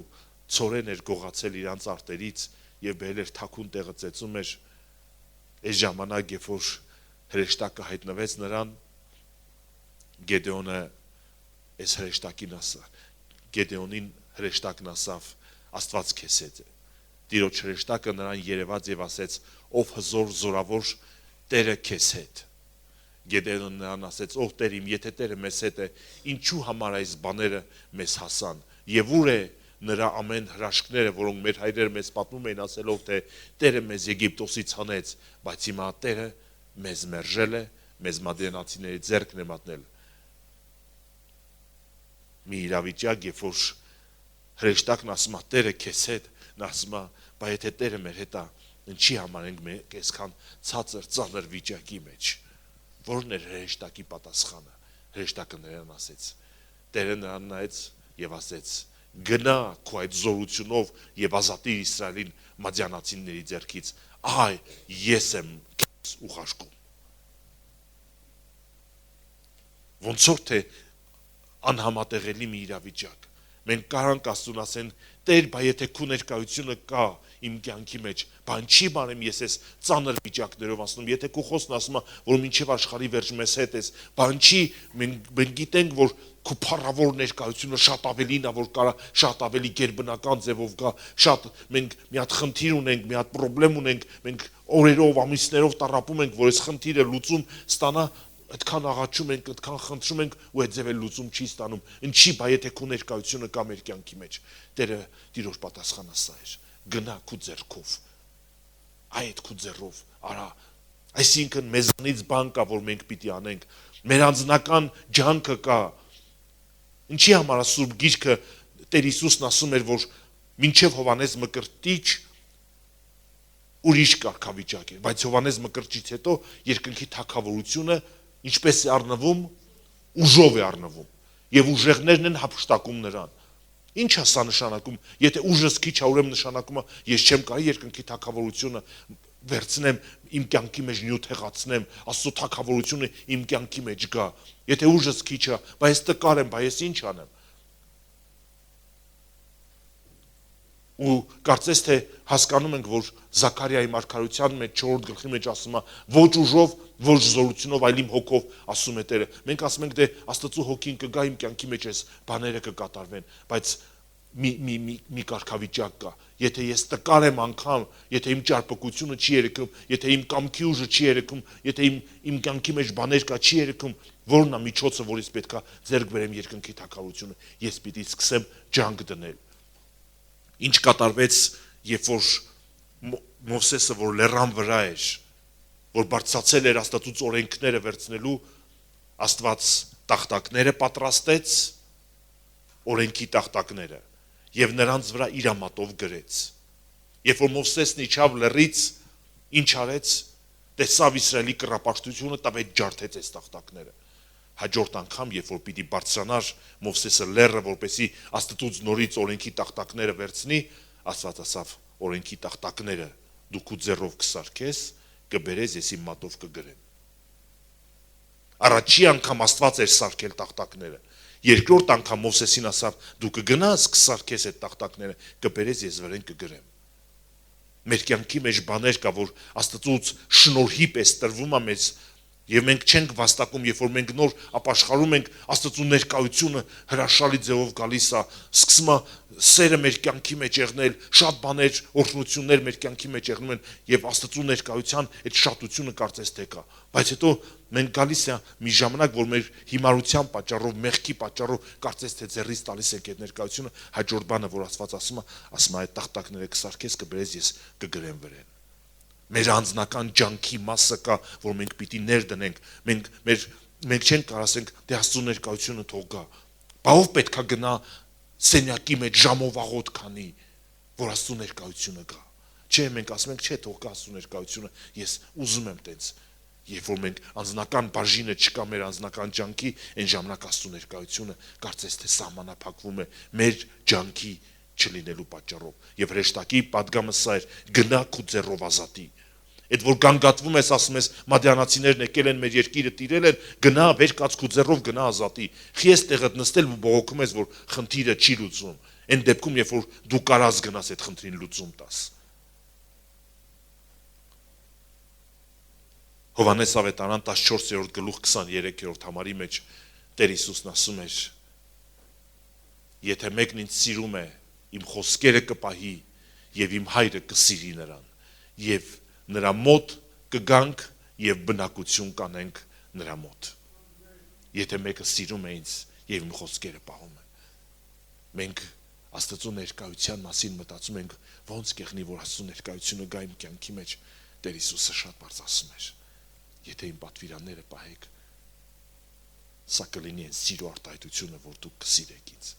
ցորեն էր գողացել իրանց արտերից եւ բերել էր թաքուն տեղը ծեծում էր, այս ժամանակ երբ որ հրեշտակը հայտնվեց նրան, Գեդեոնը այս հրեշտակին ասա, Գեդեոնին հրեշտակն ասավ, Աստված քեզ հետ է, Տիրոջ հրեշտակը նրան երևաց եւ ասեց, ով հզոր զորավոր Տերը քեզ հետ։ Գեդեոնը նրան ասեց, ով Տեր իմ, եթե Տերը մեզ հետ է, ինչու համար այս բաները մեզ հասան, եւ ուր է նրա ամեն հրաշքները, որոնք մեր հայրերը մեզ պատմում էին, ասելով, թե Տերը մեզ Եգիպտոսից հանեց, բայց հիմա Տերը մեզ մերժել է, մեզ մադիանացիների ձեռքն է մատնել։ Մի իրավիճակ, երբ որ հրեշտակն ասում է, Տերը քեզ հետ, նա ասում է, բայց եթե Տերը մեր հետ է, ինչի համար ենք մենք այսքան ցածր ծանր վիճակի մեջ։ Որն էր հրեշտակի պատասխանը։ Հրեշտակը նրան ասեց, Տերը նրան նայեց եւ ասեց, գնա քո այդ զորությունով եւ ազատիր Իսրայելին մադիանացիների ձեռքից, այ ես եմ քեզ ուղարկում։ Ոնց որ թե անհամատեղելի մի իրավիճակ։ Մենք կարանք Աստծուն ասեն, Տեր, բայց եթե քո ներկայությունը կա իմ կյանքի մեջ, բան չի բանեմ ես ես ծանր վիճակներով անցնում, եթե քո խոսքն ասում է, որ մինչև աշխարհի վերջ մեզ հետ ես, բան չի, մենք գիտենք, որ քո փառավոր ներկայությունը շատ ավելին է, որ կարա շատ ավելի գերբնական ձևով գա, շատ մենք մի հատ խնդիր ունենք, մի հատ խնդրեմ ունենք, մենք օրերով, ամիսներով տառապում ենք, որ այս խնդիրը լուծում ստանա, այդքան աղաչում ենք, այդքան խնդրում ենք ու այդ ձևը լուծում չի ստանում։ Ինչի՞ բա եթե քո ներկայությունը կա մեր կյանքի մեջ։ Տերը Տիրոջ պատասխանը սա էր. գնա քո ձեռքով, այդ քո ձեռով արա։ Այսինքն մեզանից բան կա, որ մենք պիտի անենք։ Մեր անձնական ջանքը կա։ Ինչի համար Սուրբ Գիրքը Տեր Հիսուսն ասում էր, որ մինչև Հովհաննես Մկրտիչ ուրիշ կարգավիճակ էր, բայց Հովհաննես Մկրտիչից հետո երկնքի թագավորությունը ինչպես է առնվում, ուժով է առնվում, եւ ուժեղներն են հափշտակում նրան։ Ինչ է սա նշանակում, եթե ուժս քիչ է, ուրեմն նշանակում է ես չեմ կարի երկնքի թագավորությունը վերցնեմ, իմ կյանքի մեջ նյութեղացնեմ, Աստծո թագավորությունը իմ կյանքի մեջ գա։ Եթե ուժս քիչ է, բայց տկար եմ, բայց ինչ անեմ։ Ու կարծես թե հասկանում ենք, որ Զաքարիայի մարգարության մեջ 4-րդ գլխի մեջ ասում է ոչ ուժով, ոչ զորությունով, այլ իմ հոգով, ասում է Տերը։ Մենք ասում ենք, դե Աստծո հոգին կգա իմ կյանքի մեջ, այս բաները կկատարվեն, բայց մի կարգավիճակ կա։ Եթե ես տկար եմ անգամ, եթե իմ ճարպկությունը չի երգում, եթե իմ կամքի ուժը չի երգում, եթե իմ կյանքի մեջ բաներ կա չի երգում, որն է միջոցը, որից պետքա ձեռք բերեմ երկնքի թագավորությունը, ես պիտի սկսեմ ջանք դնել։ Ինչ կատարվեց, երբ որ Մովսեսը, որ լեռան վրա էր, որ բարձրացել էր Աստծուց օրենքները վերցնելու, Աստված տախտակները պատրաստեց, օրենքի տախտակները, եւ նրանց վրա իր ամատով գրեց։ Երբ որ Մովսեսն իջավ լեռից, ինչ արեց, տեսավ Իսրայելի կռապաշտությունը, տավեց ջարդեց այս տախտակները։ Հաջորդ անգամ, երբ որ պիտի բարձրանար Մովսեսը լեռը, որպեսի Աստծուց նորից օրենքի տախտակները վերցնի, Աստված ասավ, օրենքի տախտակները դու քո ձեռով կսարքես, կբերես, ես իմ մատով կգրեմ։ Առաջի անգամ Աստված էր սարքել տախտակները։ Երկրորդ անգամ Մովսեսին ասավ, դու կգնաս կսարքես այդ տախտակները, կբերես, ես վրեն կգրեմ։ Մեր կյանքի մեջ բաներ կա, որ Աստծուց շնորհի պես տրվում է մեզ, եւ մենք չենք վաստակում, երբ որ մենք նոր ապաշխարում ենք, Աստծո ներկայությունը հրաշալի ձևով գալիս է, սկսում է սերը մեր կյանքի մեջ եղնել, շատ բաներ, օրհնություններ մեր կյանքի մեջ եղնում են եւ Աստծո ներկայության այդ շատությունը կարծես թե կա, բայց հետո մենք գալիս է մի ժամանակ, որ մեր հիմարության պատճառով, մեղքի պատճառով կարծես թե ձեռից տալիս ենք այդ ներկայությունը, հաջորդ բանը, որ Աստված ասում է այդ տախտակները կսարքես, կբերես, ես կգրեմ վրեն։ Մեր անձնական ջանքի մասը կա, որ մենք պիտի ներդնենք, մենք չենք կարող ասենք, դե Աստծո ներկայությունը թող գա։ Բա ով պետքա գնա սենյակի մեջ ժամով աղոտ քանի, որ Աստծո ներկայությունը գա։ Չէ, մենք ասում ենք, չէ, թող գա Աստծո ներկայությունը, ես ուզում եմ տենց։ Երբ որ մենք անձնական բաժինը չկա մեր անձնական ջանքի, այն ժամանակ Աստծո ներկայությունը կարծես թե սահմանափակվում է մեր ջանքի չլինելու պատճառով։ Եվ հրեշտակի պատգամը սա էր, գնա քո ձեռով ազատի։ Այդ որ գանգատվում ես, ասում ես, մադիանացիներն եկել են մեր երկիրը տիրել են, գնա վեր կաց քո ձեռով գնա ազատի։ Խի ես տեղդ նստել ու բողոքում ես, որ խնդիրը չի լուծվում։ Այն դեպքում, երբ որ դու կարաս գնաս այդ խնդրին լուծում տաս։ Հովհաննես ավետարան 14-րդ գլուխ 23-րդ համարի մեջ Տեր Հիսուսն ասում էր. Եթե մեկն ինձ սիրում է, իմ խոսքերը կպահի եւ իմ հայրը կսիրի նրան եւ նրա մոտ կգանք եւ բնակություն կանենք նրա մոտ։ Եթե մեկը սիրում է ինձ եւ իմ խոսքերը պահում է։ Մենք Աստծո ներկայության մասին մտածում ենք, ոնց կեղնի, որ Աստծո ներկայությունը գա իմ կյանքի մեջ։ Տեր Հիսուսը շատ բարձ ասում էր. Եթե իմ պատվիրանները պահեք, սա կլինի այն սիրո արտահայտությունը, որ դուք կսիրեք ինձ։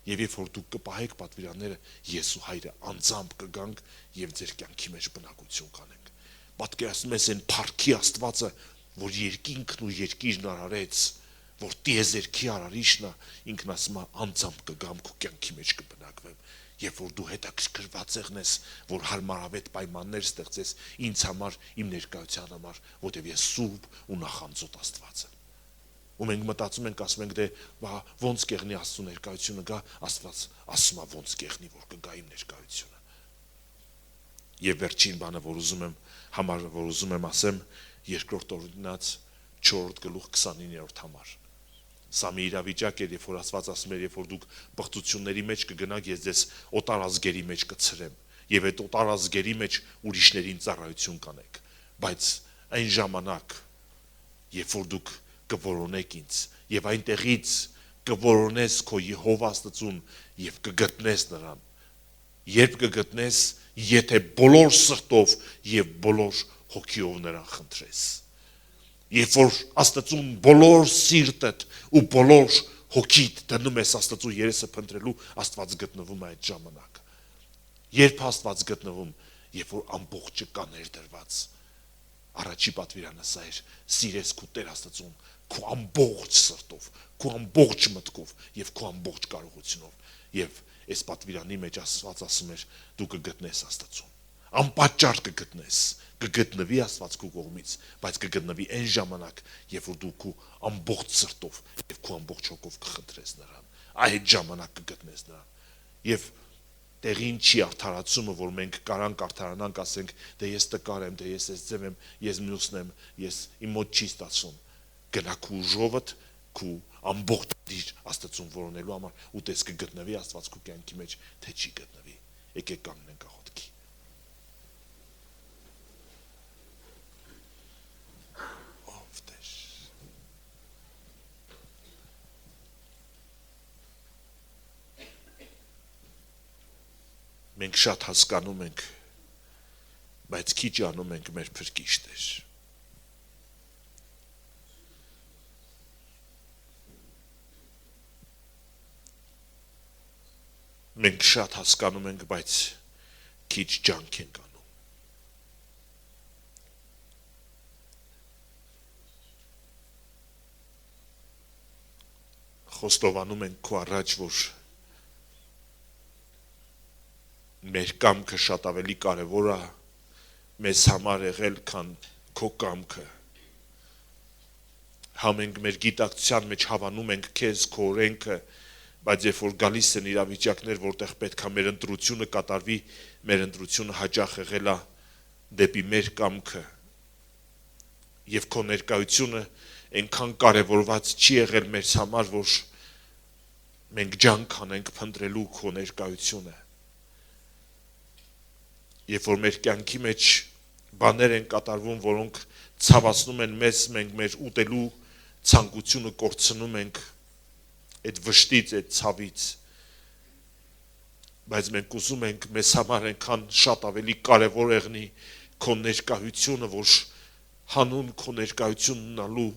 Եվ երբ որ դուք կպահեք պատվիրանները, ես ու հայրը անձամբ կգանք եւ ձեր կյանքի մեջ բնակություն կանենք։ Պատկերացնում ես այն փառքի Աստվածը, որ երկինքն ու երկիրն արարեց, որ տիեզերքի արարիչն է, ինքն ասում է անձամբ կգամ քո կյանքի մեջ կբնակվեմ։ Երբ որ դու հետաքրքրված եղնես, որ հարմարավետ պայմաններ ստեղծես ինձ համար, իմ ներկայության համար, որտեղ ես սուրբ ու նախանձոտ Աստված եմ։ Ու մենք մտածում ենք, ասում ենք, դե ոնց կեղնի Աստծո ներկայությունը գա, Աստված ասում է ոնց կեղնի, որ կգա իմ ներկայությունը։ Եվ վերջին բանը, որ ուզում եմ ասեմ, երկրորդ օրինաց 4 գլուխ 29-րդ համար։ Սա մի իրավիճակ էր, երբ որ Աստված ասում էր, երբ որ դուք բղծությունների մեջ կգնաք, ես ձեզ օտար ազգերի մեջ կցրեմ, եւ այդ օտար ազգերի մեջ ուրիշներին ծառայություն կանեք, բայց այն ժամանակ, երբ որ դուք կորոնեք ինձ, եւ այնտեղից կորոնես քո Եհովա Աստծուն եւ կգտնես նրան, երբ կգտնես, եթե բոլոր սրտով եւ բոլոր հոգիով նրան խնդրես։ Երբ որ Աստծուն բոլոր սիրտդ ու բոլոր հոգիդ դնում ես Աստծու երեսը փնտրելու, Աստված գտնվում է այդ ժամանակ։ Երբ Աստված գտնվում, երբ որ ամբողջը կա ներդրված։ Առաջի պատվիրանը սա էր, սիրես քո Տեր Աստծուն, քո ամբողջ սրտով, քո ամբողջ մտքով եւ քո ամբողջ կարողությունով։ Եվ այս պատվիրանի մեջ Աստված ասում էր, դու կգտնես Աստծուն։ Անպատճառ կգտնես, կգտնվի Աստված քո կողմից, բայց կգտնվի այն ժամանակ, երբ որ դու քո ամբողջ սրտով եւ քո ամբողջ հոգով կխնդրես նրան, այդ ժամանակ կգտնես նրան։ Եվ տեղին չի արդարացումը, որ մենք կարանք արդարանանք, ասենք, դե ես տկար եմ, դե ես այս ձև եմ, ես մյուսն եմ, ես իմ մոտ չի ստացվում։ Գնա քո ուժովդ, քո ամբողջ դիր Աստծուն որոնելու համար, ու տես կգտնվի Աստված քո կյանքի մեջ, թե չի գտնվի։ Եկեք կանգնենք աղոթքի։ Ով Տեր։ Մենք շատ հասկանում ենք, բայց քիչ անում ենք մեր փրկիչ Տեր։ Մենք շատ հասկանում ենք, բայց քիչ ջանք ենք անում։ Խոստովանում ենք քո առաջ, որ մեր կամքը շատ ավելի կարևոր է մեզ համար եղել, քան քո կամքը։ Մենք մեր գիտակցության մեջ հավանում ենք քեզ, քո օրենքը, բայց երբ որ գալիս են իրավիճակներ, որտեղ պետք է մեր ընտրությունը կատարվի, մեր ընտրությունը հաճախ եղել է դեպի մեր կամքը, եւ քո ներկայությունը այնքան կարևորված չի եղել մեր համար, որ մենք ջանք անենք փնտրելու քո ներկայությունը։ Երբ որ մեր կյանքի մեջ բաներ են կատարվում, որոնք ցավացնում են մեզ, մենք մեր ուտելու ցանկությունը կորցնում ենք այդ վշտից, այդ ցավից, բայց մենք ուզում ենք մեզ համար այնքան շատ ավելի կարևոր եղնի քո ներկայությունը, որ հանուն քո ներկայությունն ունալու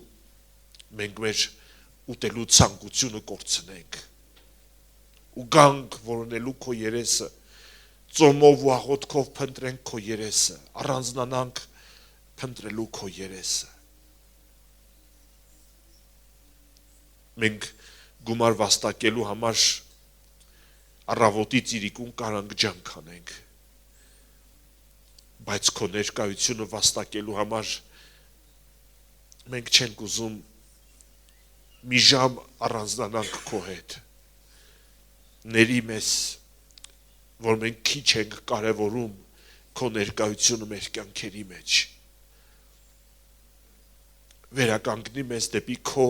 մենք մեր ուտելու ցանկությունը կորցնենք ու գանք որոնելու քո երեսը, ծոմով ու աղոթքով փնտրենք քո երեսը, առանձնանանք փնտրելու քո երեսը։ Մենք գումար վաստակելու համար առավոտից իրիկուն կարանք ջանք անենք, բայց քո ներկայությունը վաստակելու համար մենք չենք ուզում մի ժամ առանձնանանք քո հետ, ների մեզ, որ մենք քիչ ենք կարևորում քո ներկայությունը մեր կյանքերի մեջ, վերականգնի մեզ դեպի քո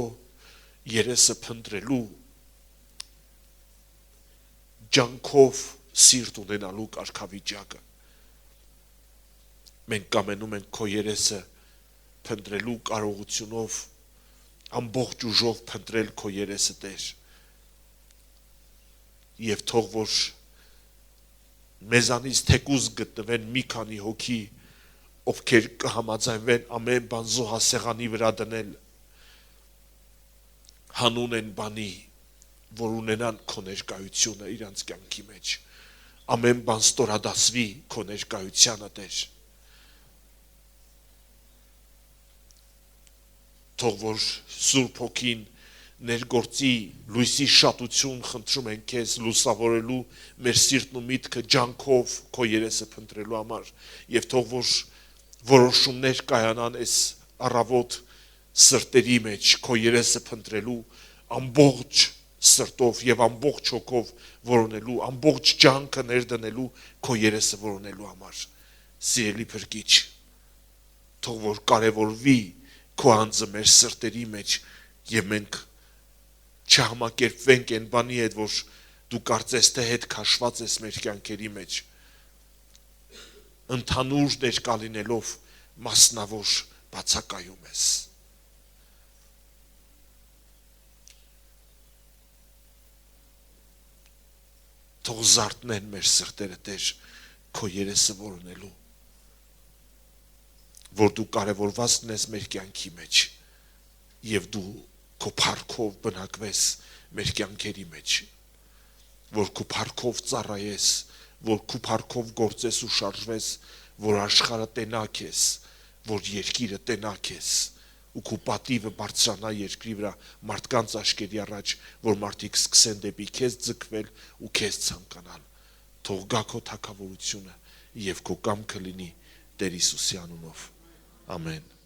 երեսը փնտրելու, ջանքով սիրտ ունենալու կարգավիճակը։ Մենք կամենում ենք քո երեսը փնտրելու կարողությունով, ամբողջ ուժով փնտրել քո երեսը Տեր։ Եվ թող որ մեզանից թեկուզ գտնվեն մի քանի հոգի, ովքեր կհամաձայնվեն ամեն բան զոհասեղանի վրա դնել, հանուն են բանի, որ ունենան քո ներկայությունը իրանց կյանքի մեջ, ամեն բան ստորադասվի քո ներկայությանը Տեր։ Թող որ Սուրբ Հոգին ներգործի լույսի շատություն, խնդրում ենք քեզ լուսավորելու մեր սիրտն ու միտքը ջանքով քո երեսը փնտրելու համար, եւ թող որ որոշումներ կայանան այս առավոտ սրտերի մեջ քո երեսը փնտրելու, ամբողջ սրտով եւ ամբողջ հոգով որոնելու, ամբողջ ջանքը ներդնելու քո երեսը որոնելու համար։ Սիրելի փրկիչ, թող որ կարևորվի քո անձը մեր սրտերի մեջ եւ մենք չհամակերպվենք այն բանի հետ, որ դու կարծես թե հետ քաշված ես մեր կյանքերի մեջ, ընդհանուր ներկա լինելով մասնավոր բացակայում ես։ Թող զարթնեն մեր սրտերը, Տեր, քո երեսը որոնելու, որ դու կարևորված ես մեր կյանքի մեջ եւ դու քո փառքով բնակվես մեր կյանքերի մեջ, որ քո փառքով ծառայես, որ քո փառքով գործես ու շարժվես, որ աշխարհը տենա քեզ, որ երկիրը տենա քեզ ու քո պատիվը բարձրանա երկրի վրա մարդկանց աչքերի առաջ, որ մարդիկ սկսեն դեպի քեզ ձգվել ու քեզ ցանկանալ։ Թող գա քո թագավորությունը եւ քո կամքը լինի Տեր Հիսուսի անունով։ Ամեն։